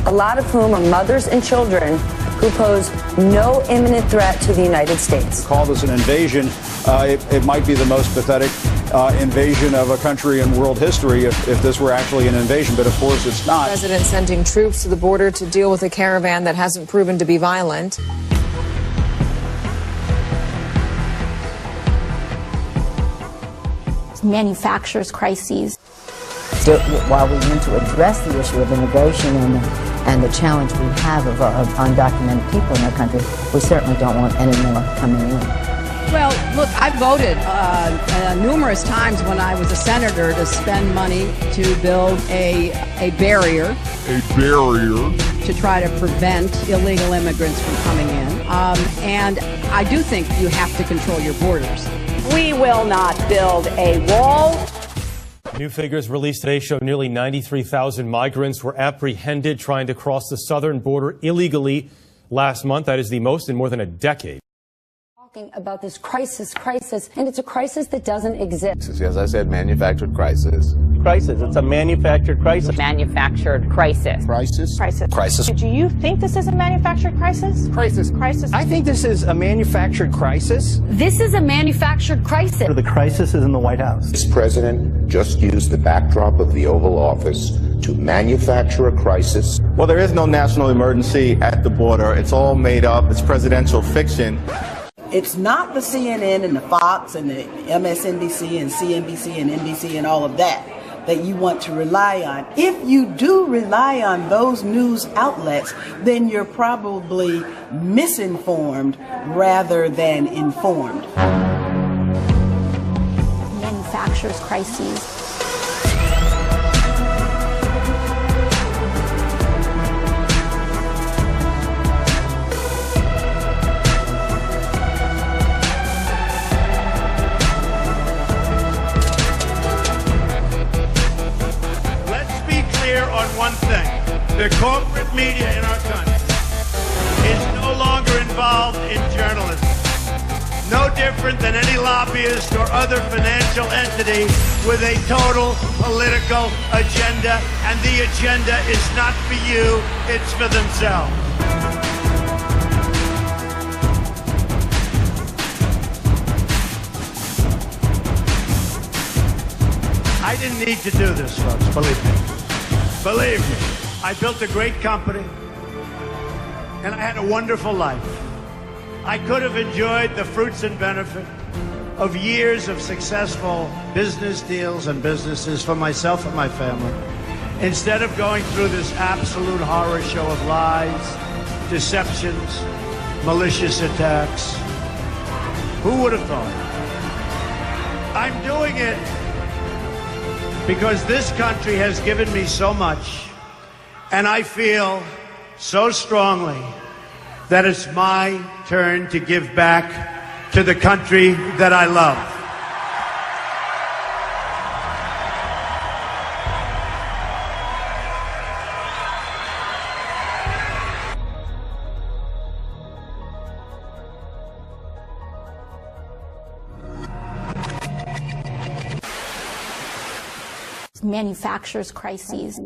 a lot of whom are mothers and children who pose no imminent threat to the United States. Call this an invasion. It might be the most pathetic invasion of a country in world history if this were actually an invasion, but of course it's not. The president sending troops to the border to deal with a caravan that hasn't proven to be violent. Manufacturers' crises. So while we need to address the issue of immigration and the challenge we have of undocumented people in our country, we certainly don't want any more coming in. Well, look, I voted numerous times when I was a senator to spend money to build a barrier. To try to prevent illegal immigrants from coming in. And I do think you have to control your borders. We will not build a wall. New figures released today show nearly 93,000 migrants were apprehended trying to cross the southern border illegally last month. That is the most in more than a decade. Talking about this crisis, and it's a crisis that doesn't exist. As I said, manufactured crisis. Crisis. It's a manufactured crisis. Manufactured crisis. Crisis. Crisis. Crisis. Do you think this is a manufactured crisis? Crisis. Crisis. I think this is a manufactured crisis. This is a manufactured crisis. The crisis is in the White House. This president just used the backdrop of the Oval Office to manufacture a crisis. Well, there is no national emergency at the border. It's all made up. It's presidential fiction. It's not the CNN and the Fox and the MSNBC and CNBC and NBC and all of that you want to rely on. If you do rely on those news outlets, then you're probably misinformed rather than informed. Manufacturers' crises. On one thing, the corporate media in our country is no longer involved in journalism. No different than any lobbyist or other financial entity with a total political agenda, and the agenda is not for you, it's for themselves. I didn't need to do this, folks, believe me. Believe me, I built a great company, and I had a wonderful life. I could have enjoyed the fruits and benefit of years of successful business deals and businesses for myself and my family, instead of going through this absolute horror show of lies, deceptions, malicious attacks. Who would have thought? I'm doing it because this country has given me so much, and I feel so strongly that it's my turn to give back to the country that I love. Manufacturers' crises.